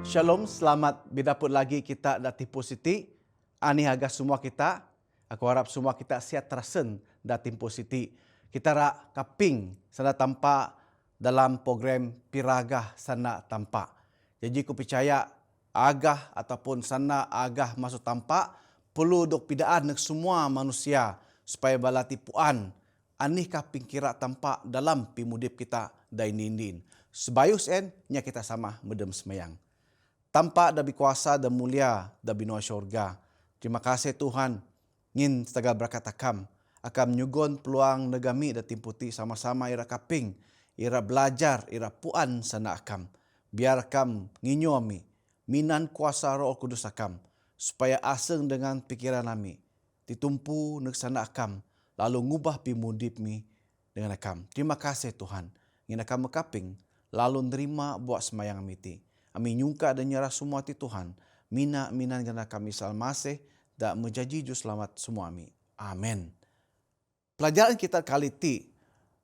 Shalom, selamat bidaput lagi kita da Timpo City. Ani haga semua kita. Aku harap semua kita sihat terasen da Timpo City. Kita ra kaping sana tampak dalam program Piragah Sana Tampak. Jadi aku percaya agah ataupun sana agah masuk tampak perlu dok pidaan nek semua manusia supaya bala tipuan anih kaping kira tampak dalam pimudip kita dainindin. Sebayus nya kita sama medem semayang. Tampak dabi kuasa dan mulia dabi noa syurga. Terima kasih Tuhan. Ngin setagal berkat akam. Akam nyugon peluang negami da timputi sama-sama ira kaping. Ira belajar, ira puan sana akam. Biar akam nginyomi. Minan kuasa roh kudus akam. Supaya aseng dengan pikiran kami. Ditumpu nek sana akam. Lalu ngubah pimudip mi dengan akam. Terima kasih Tuhan. Ngin akam mekaping. Lalu nerima buat semayang miti. Kami nyungka dan nyerah semua ti Tuhan. Minan gana kami salmaseh dan menjanji ju selamat semua kami. Amin. Pelajaran kita kali ti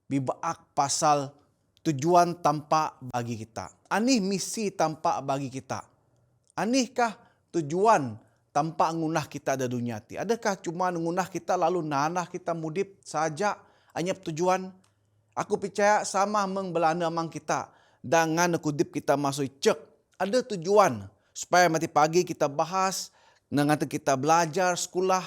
bibaak pasal tujuan tampak bagi kita. Anih misi tampak bagi kita. Anikah tujuan tampak ngunah kita ada dunia ti? Adakah cuma ngunah kita lalu nanah kita mudip saja anyap tujuan? Aku percaya sama mengbelana mang kita. Dengan kudip kita masuk cek. Ada tujuan supaya mati pagi kita bahas, nanti kita belajar sekolah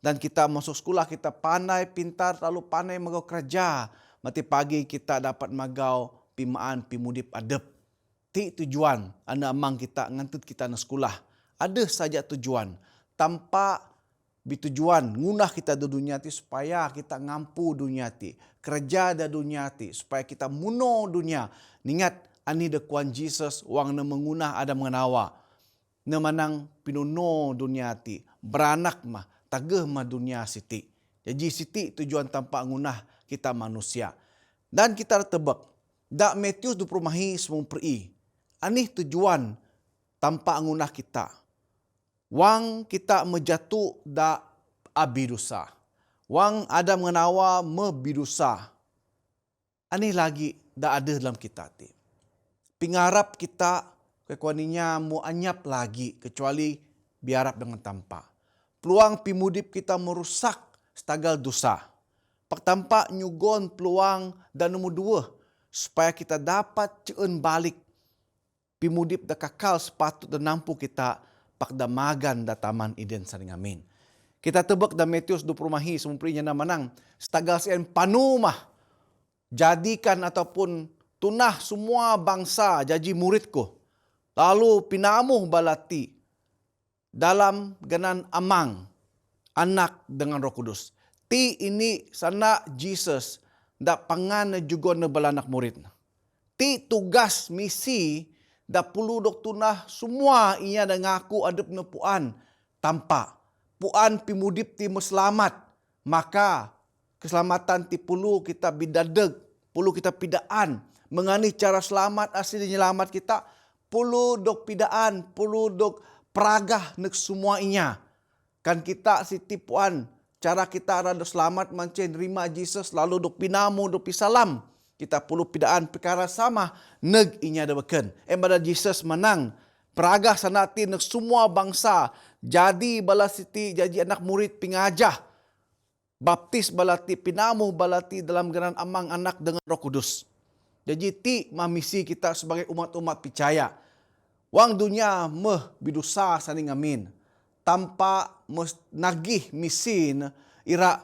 dan kita masuk sekolah kita pandai pintar lalu pandai magau kerja. Mati pagi kita dapat magau pimaan pimudip adep. Ti tujuan anda amang kita ngantut kita na sekolah. Ada saja tujuan. Tanpa bitujuan ngunah kita di dunia ti supaya kita ngampu dunia ti. Kerja di dunia ti supaya kita muno dunia. Ingat ani de kuan Jesus wang na mengunah ada mengenawa. Na manang pinuno dunia ti. Beranak mah, tagah mah dunia siti. Jadi siti tujuan tanpa ngunah kita manusia. Dan kita tebak. Da Matius 20 mahi semung peri. Anih tujuan tanpa ngunah kita. Wang kita menjatuh da abidusa. Wang ada mengenawa mebidusa. Anih lagi da ada dalam kita ti. Pingarap kita kekuaninya mau anyap lagi kecuali biarap dengan tanpa. Peluang pimudip kita merusak setagal dosa. Pertampa nyugon peluang dan nomor 2 supaya kita dapat ceun balik pimudip da kakal sepatut dan nampu kita pakdamagan da taman Eden saring amin. Kita tebak da Matius 20 mahi semumprinya na manang setagal sien panumah jadikan ataupun tunah semua bangsa jadi muridku. Lalu pinamuh balati dalam ganan amang anak dengan Roh Kudus. Ti ini sana Jesus da pangan juga na balanak murid. Ti tugas misi da pulu dok tunah semua inya da ngaku adep na puan tanpa puan pimudip ti meselamat. Maka keselamatan ti pulu kita bidadeg, pulu kita pidaan mengani cara selamat asli nyelamat kita pulu dok pidaan pulu dok peragah nek semua inya kan kita si tipuan cara kita rada selamat mancen nerima Jesus lalu dok pinamu dok pisalam kita pulu pidaan perkara sama neg inya da beken pada Jesus menang peragah sanati nek semua bangsa jadi bala siti jadi anak murid pingajah baptis balati pinamu balati dalam geran amang anak dengan Roh Kudus. Jadi ti misi kita sebagai umat-umat percaya. Wang dunia meh bidusa saning amin. Tanpa nagih misin ira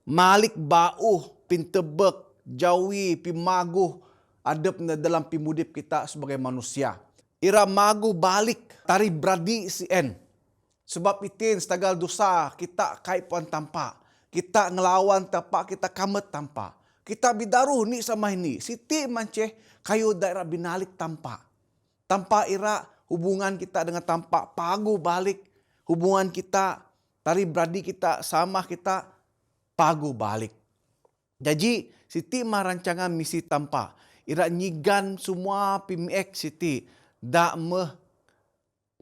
malik bau pintebek jawi pimaguh adep na dalam pimudip kita sebagai manusia. Ira magu balik tari bradi sien. Sebab itin setagal dosa kita kaipuan tanpa. Kita ngelawan tanpa kita kamet tanpa. Kita bidaruh ni sama ini. Siti manceh kayu daerah binalik tanpa. Tanpa ira hubungan kita dengan tanpa pagu balik. Hubungan kita tari beradi kita sama kita pagu balik. Jadi siti mah rancangan misi tanpa. Ira nyigan semua pimiek siti. Da meh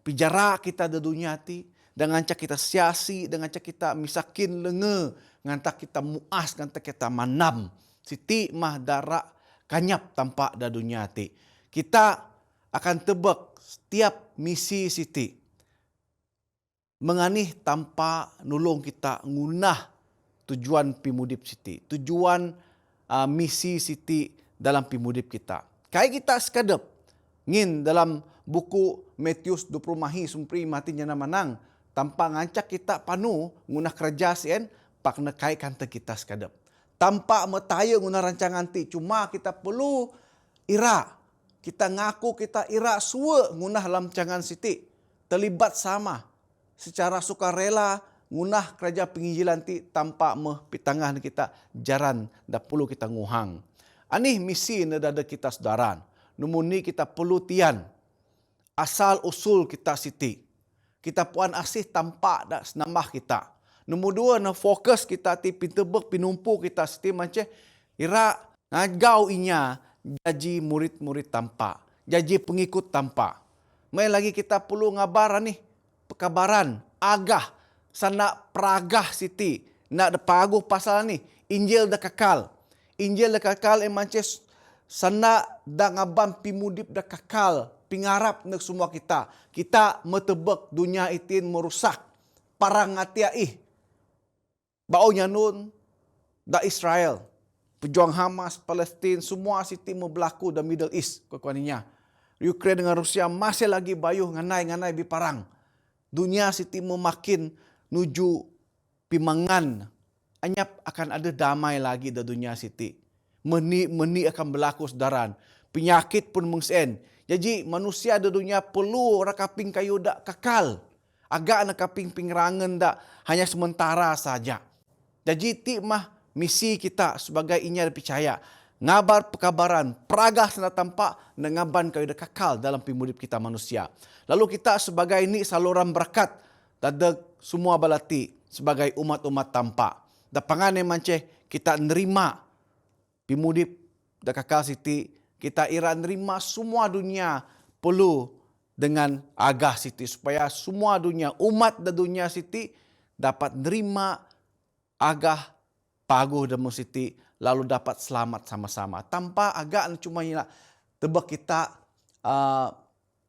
pijara kita di dunia ti. Dengan cak kita siasi. Dengan cak kita misakin lenge. Ngantak kita muas. Ngantak kita manam. Siti mah darak kanyap tampak da dunia ti. Kita akan tebak setiap misi siti. Menganih tanpa nulung kita ngunah tujuan pimudip siti. Tujuan misi siti dalam pimudip kita. Kayak kita sekadap ngin dalam buku Matius 20 mahi sumpri mati nyana manang tanpa ngancak kita panu ngunah kerja sien pak nekai kanta kita sekadap. Tanpa metaya ngunah rancangan ti cuma kita perlu ira. Kita ngaku kita ira suwe ngunah rancangan siti. Terlibat sama secara sukarela ngunah kerja penginjilan ti tanpa pitangan kita jaran dah perlu kita nguhang. Anih misi nedada kita saudaran. Numuni kita perlu tian asal usul kita siti. Kita puan asih tanpa dak senambah kita. Nombor dua na fokus kita ti pintebek pinumpu kita siti macam ira ngagau inya jaji murid-murid tanpa, jaji pengikut tanpa. Mai lagi kita perlu ngabar nih pekabaran agah sana peragah siti nak paguh pasal ni Injil dah kekal. Injil dah kekal macam sana dah ngaban pimudip dah kekal. Pingarap nak semua kita. Kita metebek dunia itin merusak. Parang ngatia bau nyanun da Israel. Pejuang Hamas, Palestin, semua siti berlaku da Middle East. Kekuaninya. Ukraine dengan Rusia masih lagi bayuh nganai-nganai biparang. Dunia siti memakin nuju pimangan. Anyap akan ada damai lagi da dunia siti. Meni akan berlaku sedaran. Penyakit pun mengsen. Jadi manusia di dunia perlu rakaping kayu dak kekal. Agak nak kaping pingrangan dak hanya sementara saja. Jadi ti mah misi kita sebagai inya percaya. Ngabar pekabaran, peragah sana tampak ngaban kayu dak kekal dalam pimudip kita manusia. Lalu kita sebagai ini saluran berkat dadak semua balati sebagai umat-umat tampak. Da pangane mance kita nerima pimudip dak kekal siti. Kita ira nerima semua dunia perlu dengan agah siti supaya semua dunia umat dan dunia siti dapat nerima agah paguh demo siti lalu dapat selamat sama-sama tanpa agak cuma tebak kita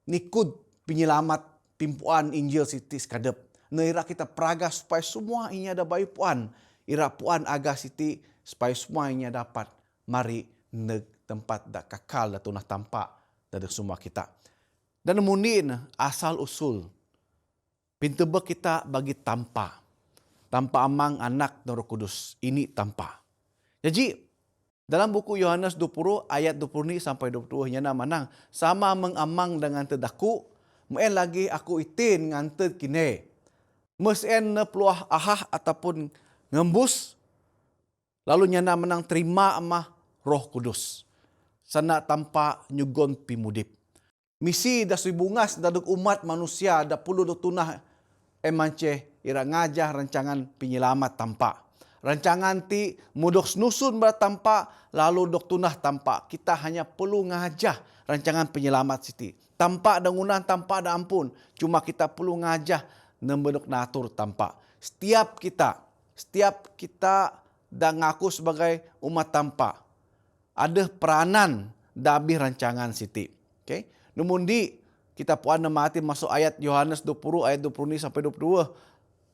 nikud penyelamat pimpuan Injil siti sekadep. Ira kita peragah supaya semua ini ada bayi puan ira puan agah siti supaya semua ini dapat mari tempat dak kekal dak tunah tampak dari semua kita. Dan munin asal usul pintebek kita bagi tanpa amang anak dan Roh Kudus ini tanpa. Jadi dalam buku Yohanes 20 ayat 20 ni sampai 22 nya manang sama mengamang dengan tedaku muen lagi aku itin nganted kine. Mesen ne peluah ahah ataupun ngembus lalu nyana menang terima amah Roh Kudus. Sana tanpa nyugon pimudip. Misi dah bungas daduk umat manusia dah puluh tunah emance ira ngajah rancangan penyelamat tanpa. Rancangan ti mudok snusun tanpa lalu dok tunah tanpa. Kita hanya perlu ngajah rancangan penyelamat siti. Tanpa dangunan tanpa ada ampun. Cuma kita perlu ngajah nembedok natur tanpa. Setiap kita dah ngaku sebagai umat tanpa. Ada peranan dabi rancangan siti. Okay? Numundi kita puan mati masuk ayat Yohanes 20 ayat 20 ni sampai 22.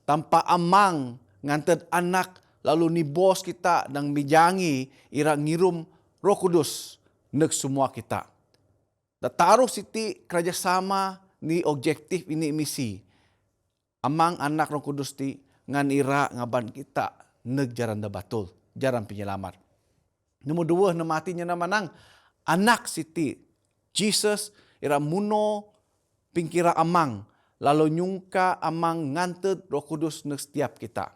Tanpa amang nganted anak lalu ni bos kita dan mijangi ira ngirum Roh Kudus nek semua kita. Da taruh siti kerjasama ni objektif ini misi. Amang anak Roh Kudus ti ngan ira ngaban kita nek jaran da batul, jaran penyelamat. Nombor dua, matinya nama nang anak siti. Jesus ira muno pingkira amang. Lalu nyungka amang nganted Roh Kudus nek setiap kita.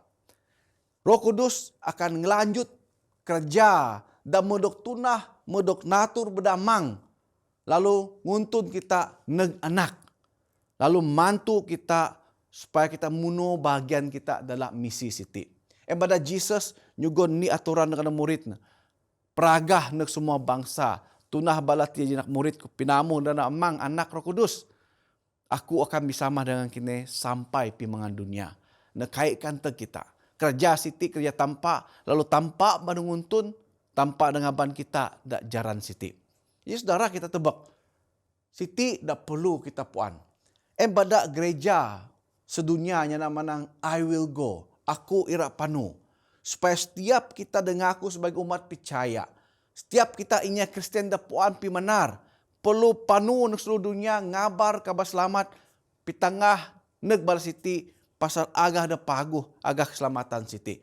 Roh Kudus akan ngelanjut kerja dan medok tunah, medok natur bedamang. Lalu nguntun kita nek anak. Lalu mantu kita supaya kita muno bagian kita dalam misi siti. Pada Jesus nyugon ni aturan dengan muridnya. Peragah nek semua bangsa. Tunah balati jinak murid pinamu dan amang anak Roh Kudus. Aku akan bersama dengan kini sampai pimangan dunia. Nekaitkan te kita. Kerja siti, kerja tanpa. Lalu tanpa menguntun. Tanpa dengan ban kita dak jaran siti. Ya saudara kita tebak. Siti dak perlu kita puan. Badak gereja sedunia nya nama nang I will go. Aku ira panu. Supaya setiap kita dengar aku sebagai umat percaya. Setiap kita inya Kristen dak puan pi menar. Perlu panu nang seluruh dunia ngabar kabar selamat pi tengah neg bal siti pasal agah da paguh agah keselamatan siti.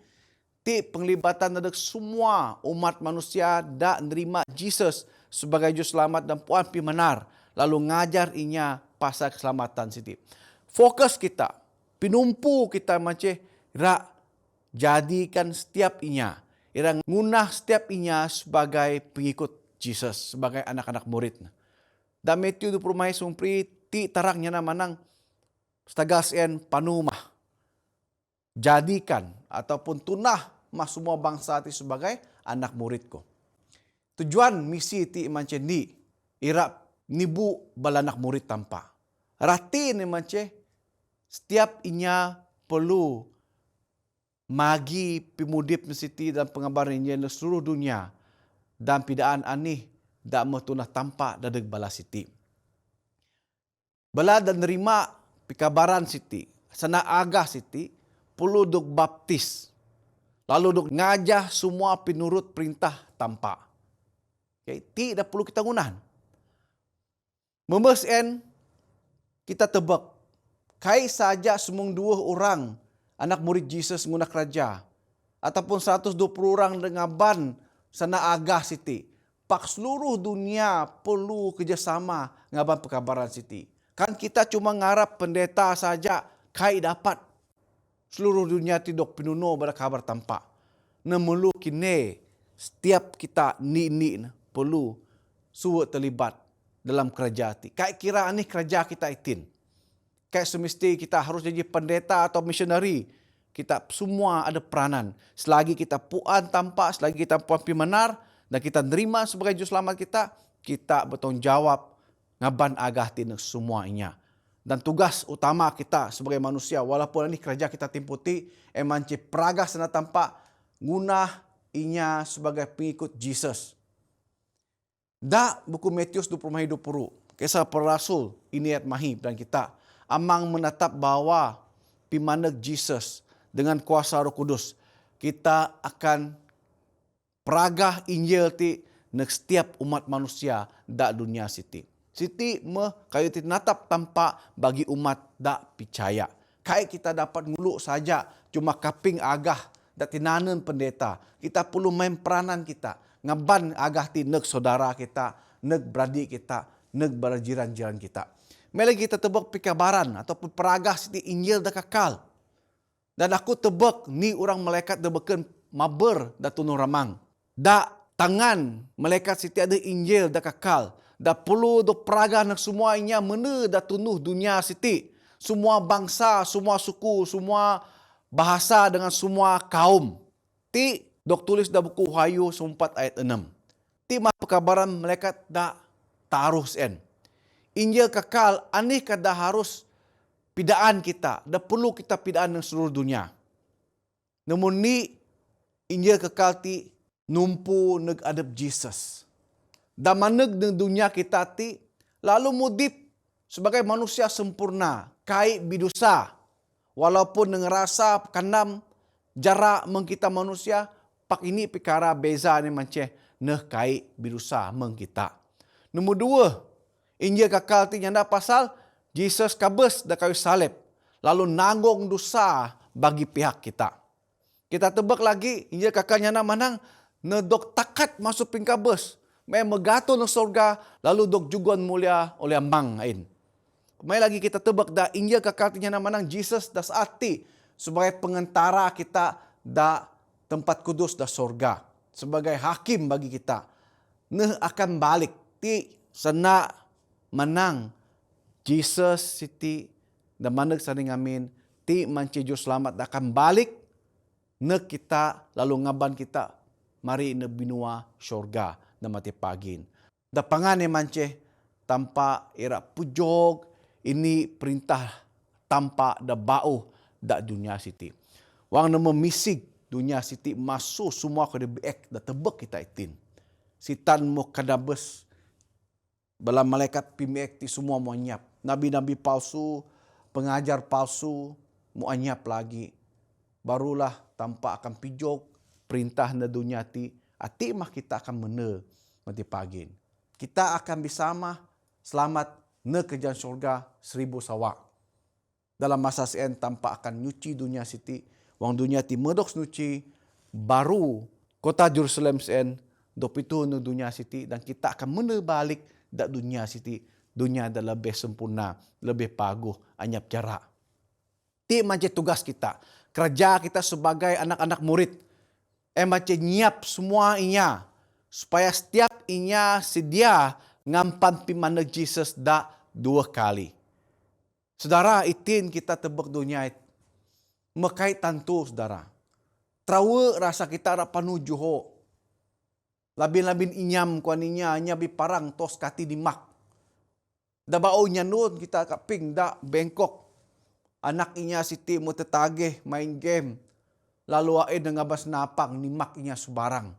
Ti penglibatan dari semua umat manusia dak nerima Jesus sebagai juru selamat dan puan pi menar. Lalu ngajar inya pasal keselamatan siti. Fokus kita, pinumpu kita macam rak jadikan setiap inya. Ira ngunah setiap inya sebagai pengikut Jesus, sebagai anak-anak murid. Dan Matthew 20 mai sumpri ti tarangnya nama nang stagas en panumah. Jadikan ataupun tunah mas semua bangsa ti sebagai anak muridku. Tujuan misi ti macam ni ira nibu balanak murid tanpa. Rati ni macam setiap inya perlu magi pimudip siti dan pengabarannya di seluruh dunia dan pidaan anih dak metunah tanpa dadeg bala siti. Bala dan nerima pikabaran siti, sana agah siti perlu duk baptis. Lalu duk ngajah semua penurut perintah tanpa. Okay, ti dah perlu kita gunakan. Memes en kita tebak kai saja semung 2 orang anak murid Jesus guna kerja ataupun 120 orang dengan ban sana agah siti. Pak seluruh dunia perlu kerjasama ngaban perkabaran siti. Kan kita cuma ngarap pendeta saja kai dapat seluruh dunia tidok pinuno pada kabar tanpa. Nemelu kini setiap kita ni perlu suwe terlibat dalam kerja ti. Kayak kira ni kerja kita itin. Kayak semesti kita harus jadi pendeta atau misionari. Kita semua ada peranan. Selagi kita puan tanpa, selagi kita puan pimenar dan kita nerima sebagai juru selamat kita bertanggung jawab ngaban agah tin semua inya. Dan tugas utama kita sebagai manusia walaupun ini kerja kita timputi emanci peragah sana tanpa gunah inya sebagai pengikut Jesus. Da buku Matius 20 kisah para rasul ini ayat mahib dan kita amang menatap bahwa pimaneg Jesus dengan kuasa Roh Kudus kita akan peragah Injil ti nek setiap umat manusia da dunia siti. Siti kayu ti natap tanpa bagi umat da percaya. Kai kita dapat nguluk saja cuma kaping agah da tinanen pendeta. Kita perlu main peranan kita. Ngaban agah ti nek saudara kita, nek beradik kita, nek jiran-jiran kita. Mele kita tebak pikabaran ataupun peragah siti Injil da kekal. Dan aku tebak ni orang malaikat da beken maber da tunung ramang. Da tangan malaikat siti ada Injil da kekal. Da perlu do peragah nak semua inya mana da tunuh dunia siti. Semua bangsa, semua suku, semua bahasa dengan semua kaum. Ti dok tulis da buku Wahyu 4 ayat 6. Ti mah perkabaran malaikat da taruh sen. Injil kekal anih kada harus pidaan kita. Da perlu kita pidaan dengan seluruh dunia. Namun ni Injil kekal ti numpu neg adep Jesus. Da maneg dengan dunia kita ti lalu mudip sebagai manusia sempurna, kai bidusa. Walaupun dengan rasa kanam jarak mengkita manusia, pak ini perkara beza ni macam neh kai bidusa mengkita. Nombor 2, Injil kekal ti nyanda pasal Jesus kabes da kayu salib lalu nanggung dosa bagi pihak kita. Kita tebak lagi Injil kekal nyanda manang nedok takat masuk pingkabes. May megato ng sorga lalu dok jugon mulia oleh amang ain. May lagi kita tebak da Injil kekal ti nyanda manang Jesus das ati sebagai pengantara kita da tempat kudus da sorga. Sebagai hakim bagi kita. Neh akan balik. Ti sana menang. Jesus siti da maneg saning amin. Ti mancejo selamat da akan balik. Neh kita lalu ngaban kita. Mari ne binua sorga na mati pagin. Da pangane mance tanpa ira pujog. Ini perintah tanpa da bau da dunia siti. Wang na memisig dunia siti masuk semua ke debeek da tebek kita itin. Sitan mo kadabes Bala malaikat pimiek ti semua mau anyap. Nabi-nabi palsu, pengajar palsu, mau anyap lagi. Barulah tanpa akan pijok perintah na dunia ti, ati mah kita akan mene mati pagin. Kita akan bersama selamat ne kerjaan surga 1000 sawak. Dalam masa sen tanpa akan nyuci dunia siti, wang dunia ti medok nyuci, baru kota Jerusalem sen dopitu ne dunia siti, dan kita akan mene balik dak dunia siti. Dunia dah lebih sempurna, lebih paguh, anyap jarak. Ti macam tugas kita. Kerja kita sebagai anak-anak murid. Macam nyiap semua inya. Supaya setiap inya sedia ngampan pimana Jesus dak 2 kali. Saudara, itin kita tebak dunia it. Mekai tantu, saudara. Trawe rasa kita rapanu juho. Labin-labin inyam kuaninya, nyabi parang tos kati di mak. Da bao nya nun kita kaping da Bangkok. Anak inya siti mo tetagih main game. Lalu ae ngabas napang ni mak inya subarang.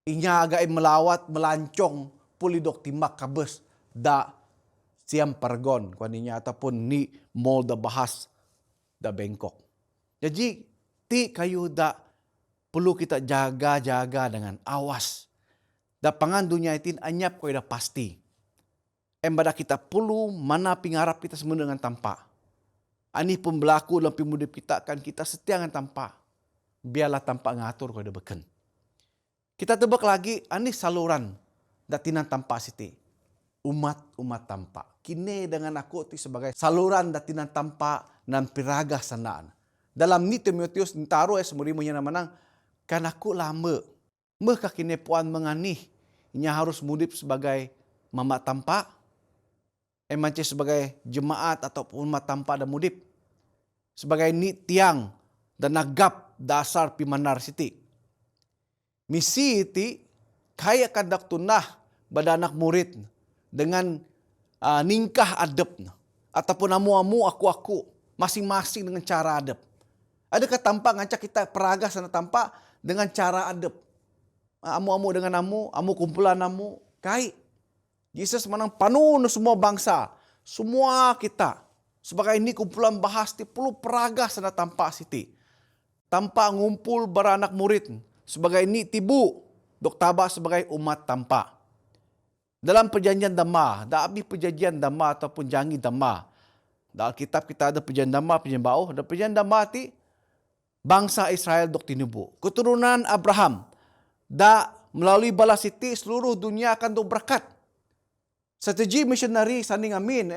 Inya agak melawat melancong pulidok ti mak kabes da siam Paragon kuaninya ataupun ni mall da bahas da Bangkok. Jadi ti kayu da perlu kita jaga-jaga dengan awas. Da pangan dunia itin anyap ko da pasti. Embada kita perlu mana pingarap kita semua dengan tanpa. Ani pun berlaku dalam pimudip kita kan kita setia dengan tanpa. Biarlah tanpa ngatur kau ada beken. Kita tebak lagi ani saluran datinan tanpa siti. Umat-umat tanpa. Kini dengan aku ti sebagai saluran datinan tanpa nan piraga sanaan. Dalam ni Timotius ntaru semurimu yang namanang kan aku lama. Maka kini puan menganih nya harus mudip sebagai mama tanpa. Macam sebagai jemaat ataupun umat tanpa ada mudip. Sebagai ni tiang dan nagap dasar pimanar siti. Misi iti kaya kandak tunah pada anak murid dengan ningkah adab. Ataupun amu-amu aku-aku masing-masing dengan cara adab. Adakah tanpa ngacak kita peraga sana tanpa dengan cara adab. Amu-amu dengan amu kumpulan amu, kai. Yesus menang penuh semua bangsa. Semua kita. Sebagai ini kumpulan bahas ti perlu peraga sana tanpa siti. Tanpa ngumpul beranak murid. Sebagai ini tibu. Dok tabak sebagai umat tanpa. Dalam perjanjian dama. Da abi perjanjian dama ataupun jangi dama. Dalam kitab kita ada perjanjian dama, perjanjian bau. Dan perjanjian dama ti bangsa Israel dok tinubu. Keturunan Abraham. Da melalui balas siti seluruh dunia akan dok berkat. Strategi missionary sanding amin.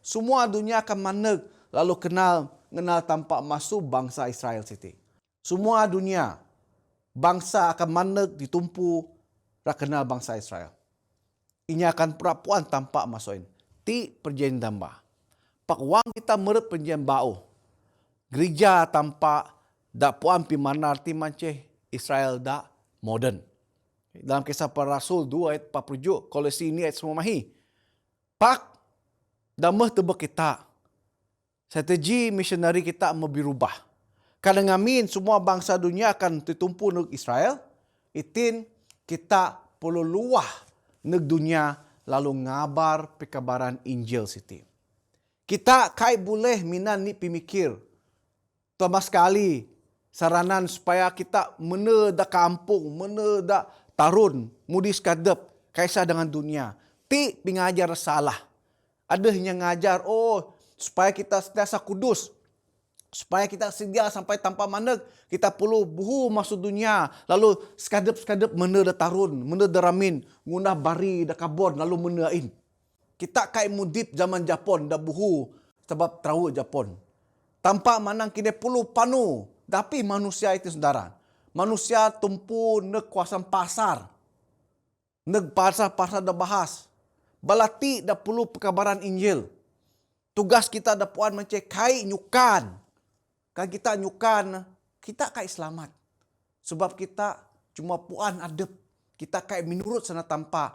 Semua dunia akan maneg lalu kenal tanpa masuk bangsa Israel siti. Semua dunia bangsa akan maneg ditumpu kenal bangsa Israel. Ini akan perapuan tanpa masukin. Ti perjanjian damba. Pak wang kita meret perjanjian bau. Gereja tanpa dak puan pimanar ti Israel dak modern. Dalam kisah para rasul 2 ayat 47, Kolose ini ayat semua mahi. Pak, damah tebak kita. Strategi missionary kita mau berubah. Kadang amin semua bangsa dunia akan tertumpu neg Israel. Itin kita perlu luah neg dunia lalu ngabar pekabaran Injil siti. Kita kai boleh minan ni pemikir. Terutama sekali saranan supaya kita mene da kampung, mene da tarun, mudi skadep, kaisa dengan dunia. Ti pingajar salah. Ada yang ngajar, supaya kita sentiasa kudus. Supaya kita sedia sampai tanpa maneg, kita perlu buhu masuk dunia. Lalu skadep-skadep mene da tarun, mene da ramin, ngunah bari da kabon, lalu meneain. Kita kai mudip zaman Japon, da buhu, sebab terawu Japon. Tanpa manang kini perlu panu. Tapi manusia itu saudara. Manusia tumpu neg kuasaan pasar. Neg pasar-pasar dah bahas. Balati dah perlu pekabaran Injil. Tugas kita dah puan macam kai nyukan. Kan kita nyukan, kita kai selamat. Sebab kita cuma puan adep. Kita kai menurut sana tanpa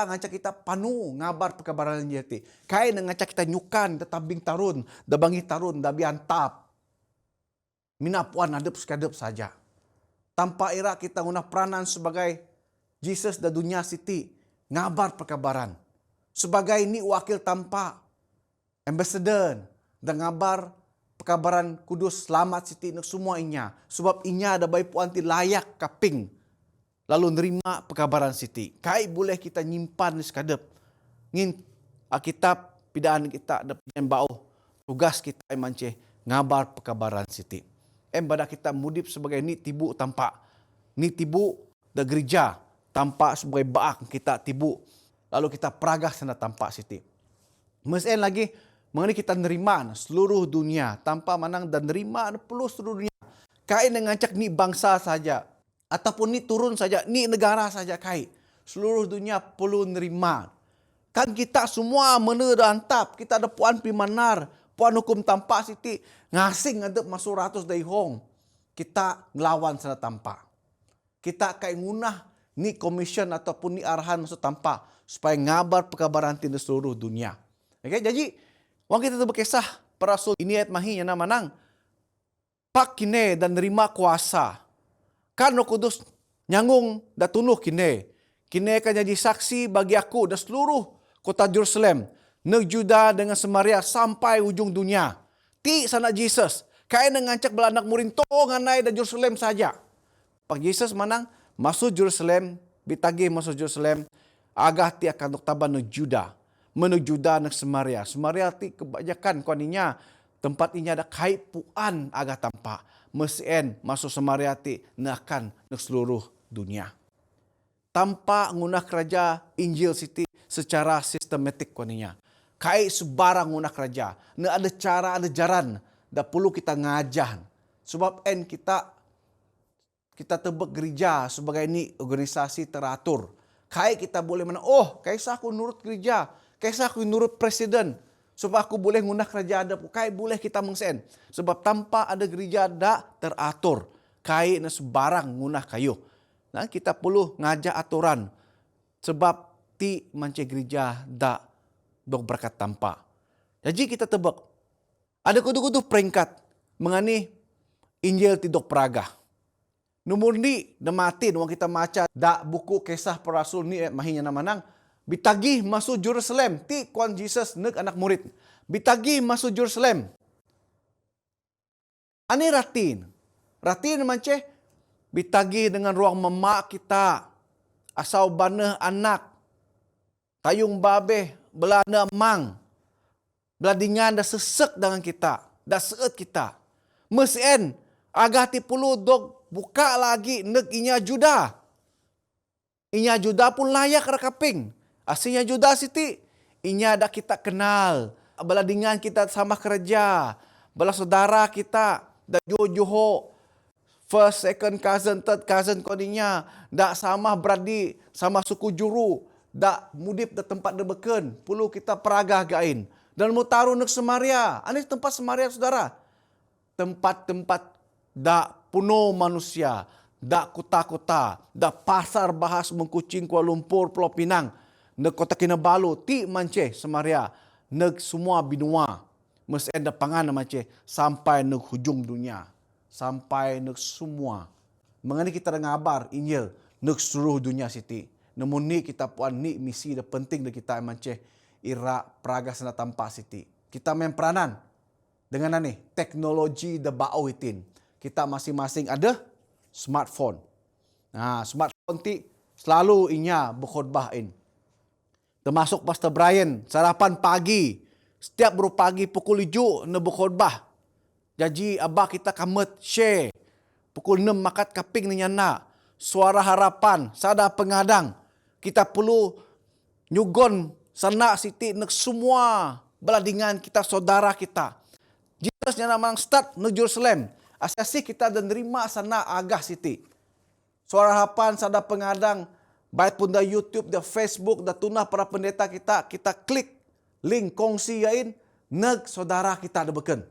ngacak kita panu ngabar pekabaran Injil ti. Kai ngacak kita nyukan, da tabing tarun, da bangi tarun, da biantap. Mina puan adep sekadep saja. Tanpa era kita guna peranan sebagai Jesus da dunia siti. ngabar perkabaran. Sebagai ni wakil tampa, ambassador, dan ngabar perkabaran kudus selamat siti nak semua inya. Sebab inya ada baik puan ti layak kaping. Lalu nerima perkabaran siti. Kai boleh kita nyimpan sekadap. Ngin Alkitab pidaan kita ada yang bau. Tugas kita mance ngabar perkabaran siti. Bada kita mudip sebagai ni tibu tampak. Ni tibu da gereja tampak sebagai baak kita tibu. Lalu kita peragah sana tampak siti. Mesin lagi mengenai kita nerima seluruh dunia tanpa manang dan nerima perlu seluruh dunia. Kain dengan cak ni bangsa saja ataupun ni turun saja, ni negara saja kai. Seluruh dunia perlu nerima. Kan kita semua menerantap, kita ada puan pimanar, puan hukum tampak siti ngasing ada masuk ratus dari hong. Kita ngelawan sana tampak. Kita kai ngunah ni commission ataupun ni arahan masuk tampak supaya ngabar perkabaran di seluruh dunia. Okay, jadi wang kita berkisah para rasul ini ayat mahi yang manang pak kine dan nerima kuasa. Kan Roh Kudus nyangung da tunuh kine. Kine akan jadi saksi bagi aku dan seluruh kota Jerusalem, neg Juda dengan Samaria sampai ujung dunia. Ti sana Jesus. Kain dengan cak belanak murinto nganai dan Jerusalem saja. Pak Jesus manang masuk Jerusalem, bitagi masuk Jerusalem, agah ti akan taban neg Juda. Menuju Juda neg Samaria. Samaria ti kebanyakan koninya tempat ini ada kait puan agak tampak. Mesien masuk Samaria ti nakan neg seluruh dunia. Tanpa ngunah kerja Injil siti secara sistematik koninya. Kait sebarang ngunah kerja. Ne ada cara, ada jaran. Dah perlu kita ngajah. Sebab kita tebak gereja sebagai ni organisasi teratur. Kait kita boleh mana, kaisah aku nurut gereja. Kaisah aku nurut presiden. Sebab aku boleh ngunah kerja ada. Kait boleh kita mengsen. Sebab tanpa ada gereja dah teratur. Kait na sebarang ngunah kayu. Nah, kita perlu ngajak aturan. Sebab ti mance gereja dah dok berkat tanpa. Jadi kita tebak. Ada kudu-kudu peringkat mengani Injil ti dok peragah. Nomor ni dah mati wang kita maca dak buku kisah para rasul ni mahinya namanang bitagi masuk Jerusalem ti kuan Jesus neg anak murid. Bitagi masuk Jerusalem. Ani ratin. Ratin mance bitagi dengan ruang memak kita. Asau baneh anak. Tayung babeh belana mang. Beladingan dah sesek dengan kita. Dah seet kita. Mesien agah ti puluh dog buka lagi neg inya Juda. Inya Juda pun layak rakaping. Aslinya Juda siti. Inya dah kita kenal. Beladingan kita sama kerja. Bela saudara kita. Dah joho. First, second cousin, third cousin kodinya. Dah sama beradik. Sama suku juru. Dah mudip dah tempat dia beken. Perlu kita peragah gain. Dan mutaru neg Samaria. Ini tempat Samaria saudara. Tempat-tempat dak puno manusia. Dak kota-kota. Dak pasar bahas mengkucing Kuala Lumpur, Pulau Pinang. Neg kota Kinabalu. Ti mance Samaria. Neg semua binua. Mesti ada pangan mance. Sampai neg hujung dunia. Sampai neg semua. Mengenai kita dah ngabar Injil. Neg seluruh dunia siti. Namun ni kita puan ni misi dah penting dah kita mance. Ira peraga sana tampak siti. Kita main peranan dengan ni teknologi dah bau itin. Kita masing-masing ada smartphone. Nah, smartphone ti selalu inya berkhotbahin. Termasuk Pastor Brian sarapan pagi. Setiap baru pagi pukul 7 na berkhotbah. Jadi abah kita kamet share. Pukul 6 makat kaping ni nyana. Suara harapan, sada pengadang. Kita perlu nyugon sana siti nek semua beladingan kita saudara kita. Jesus yang namang start neg Jerusalem. Asasi kita dan nerima sana agah siti. Suara harapan sada pengadang baik pun da YouTube, da Facebook, da tunah para pendeta kita klik link kongsi yain neg saudara kita ada beken.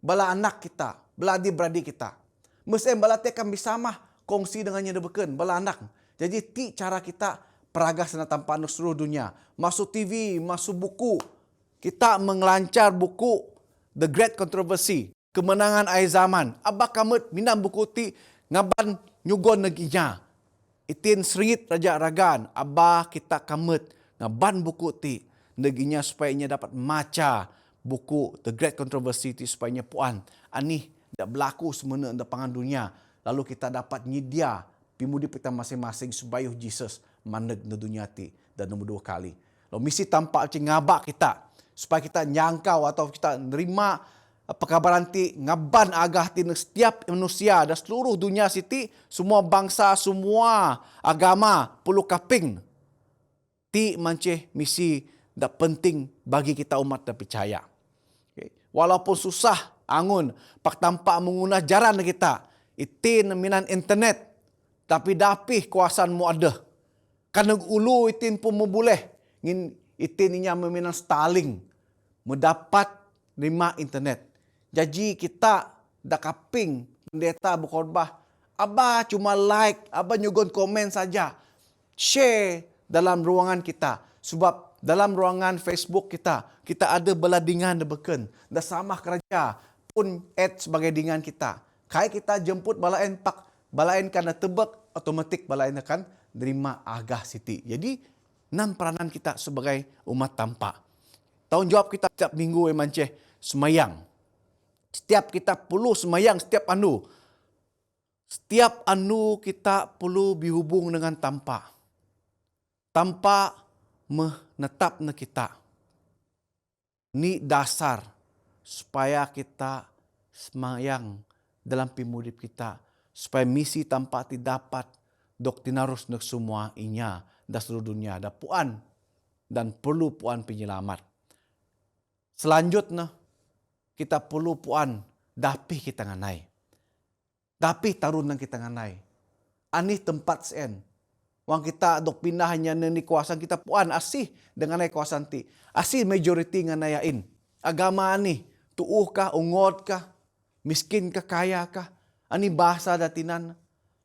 Bala anak kita, bala adik-beradik kita. Mesti bala te kan bisa mah kongsi dengannya ada beken, bala anak. Jadi ti cara kita peragah sana tanpa neg seluruh dunia. Masuk TV, masuk buku. Kita mengelancar buku The Great Controversy. Kemenangan akhir zaman. Abah kamet minam buku ti ngaban nyugon neginya. itin serit raja ragan, abah kita kamet ngaban buku ti, neginya supaya inya dapat maca buku The Great Controversy ti supaya inya puan. Anih dak berlaku semena da pangan dunia. Lalu kita dapat nyedia pimudi kita masing-masing supaya Jesus maneg na dunia ti dan nombor 2 kali. Lalu misi tampak ngabak kita supaya kita nyangkau atau kita nerima pekabaran ti ngaban agah ti setiap manusia dan seluruh dunia siti, semua bangsa, semua agama perlu kaping. Ti manceh misi da penting bagi kita umat da percaya. Okay. Walaupun susah angun pak tampak menguna jaran kita, itin minan internet, tapi dapih kuasaan mu ada. Karena ulu itin pun boleh ngin itin inya meminan Starlink mendapat lima internet. Jadi kita dah kaping pendeta berkhotbah, abah cuma like, abah nyugun komen saja. Share dalam ruangan kita. Sebab dalam ruangan Facebook kita ada beladingan debeken. Dah sama kerja pun add sebagai dingan kita. Kai kita jemput balain pak, balain kana tebek, otomatik balain akan nerima agah siti. Jadi 6 peranan kita sebagai umat tanpa. Tanggungjawab kita setiap minggu manceh semayang. Setiap kita perlu semayang setiap anu. Setiap anu kita perlu dihubung dengan tanpa. Tanpa menetap na kita. Ni dasar supaya kita semayang dalam pimudip kita. Supaya misi tanpa dapat doktinarus nak semua inya dan seluruh dunia. Dan puan dan perlu puan penyelamat. Selanjutnya, kita perlu puan dapih kita nganai. Dapih tarun yang kita nganai. Ani tempat sen. Wang kita dok pindah hanya ni kuasaan kita puan asih dengan kuasaan ti. Asih majority nganayain. Agama ani tuuh kah, ungot kah, miskin kah, kaya kah. Ani bahasa datinan.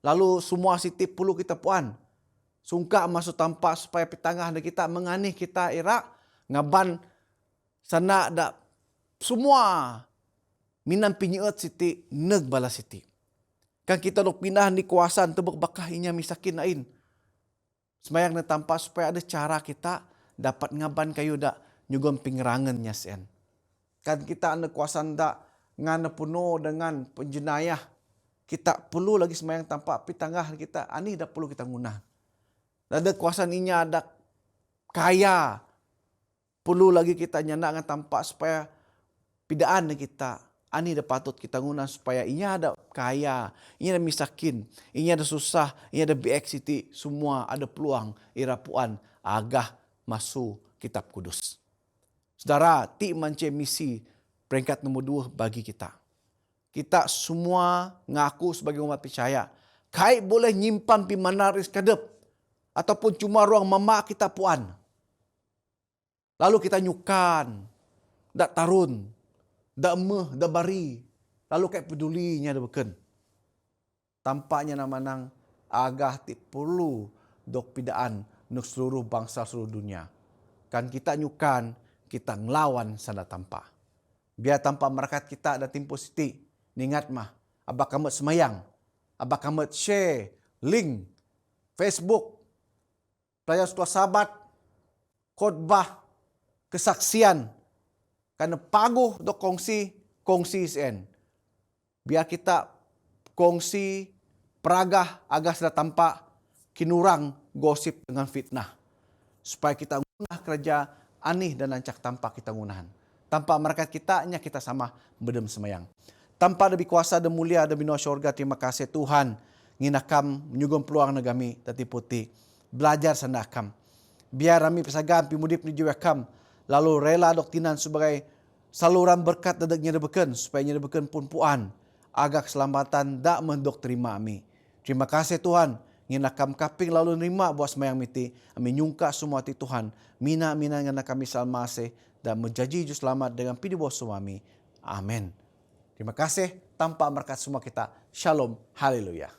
Lalu semua siti perlu kita puan. Sungka masuk tampak supaya pitangah kita menganih kita irak ngaban sana dak semua minan pinyeut siti neg bala siti. Kan kita dok pindah di kuasaan tebek bakah inya misakin lain. Semayang na tanpa supaya ada cara kita dapat ngaban kayu dak nyugam pingrangannya sen. Kan kita ada kuasaan dak ngana puno dengan penjenayah. Kita perlu lagi semayang tanpa pitangah kita ani dak perlu kita ngunah. Ada kuasaan inya ada kaya. Perlu lagi kita nyandak dengan tanpa supaya pidaan kita. Ani dah patut kita guna supaya inya ada kaya, inya ada misakin, inya ada susah, inya ada BXCT, semua ada peluang irapuan agah masuk kitab kudus. Saudara, ti mance misi peringkat nombor 2 bagi kita. Kita semua ngaku sebagai umat percaya. Kai boleh nyimpan pi manaris kadep ataupun cuma ruang mama kita puan. Lalu kita nyukan, dak tarun, dak meh, dak bari. Lalu kayak pedulinya dah beken. Tampaknya nama nang agah ti perlu dok pidaan nuk seluruh bangsa seluruh dunia. Kan kita nyukan, kita ngelawan sana tanpa. Biar tanpa merakat kita dan tim positif. Ningat mah, abah kamet semayang, abah kamet share, link, Facebook, pelayan sekolah sahabat, khotbah, kesaksian. Karena paguh dok kongsi sen. Biar kita kongsi peragah agak sudah tampak kinurang gosip dengan fitnah. Supaya kita ngunah kerja anih dan lancak tanpa kita ngunahan. Tanpa merakat kita, kita sama bedem semayang. Tanpa lebih kuasa dan mulia dan bina syurga, terima kasih Tuhan. Nginakam menyugam peluang negami tati putih. Belajar sandakam. Biar kami pesagam pimudip ni jiwakam. Lalu rela doktinan sebagai saluran berkat dadaknya debeken. Supaya nya debeken pun puan. Agak keselamatan dak mendok terima kami. Terima kasih Tuhan. Nginakam kaping lalu nerima buat semayang miti. Kami nyungka semua ti Tuhan. Mina-mina ngana kami salmase. Dan menjanji jus selamat dengan pidi bos suami. Amin. Terima kasih. Tanpa berkat semua kita. Shalom. Haleluya.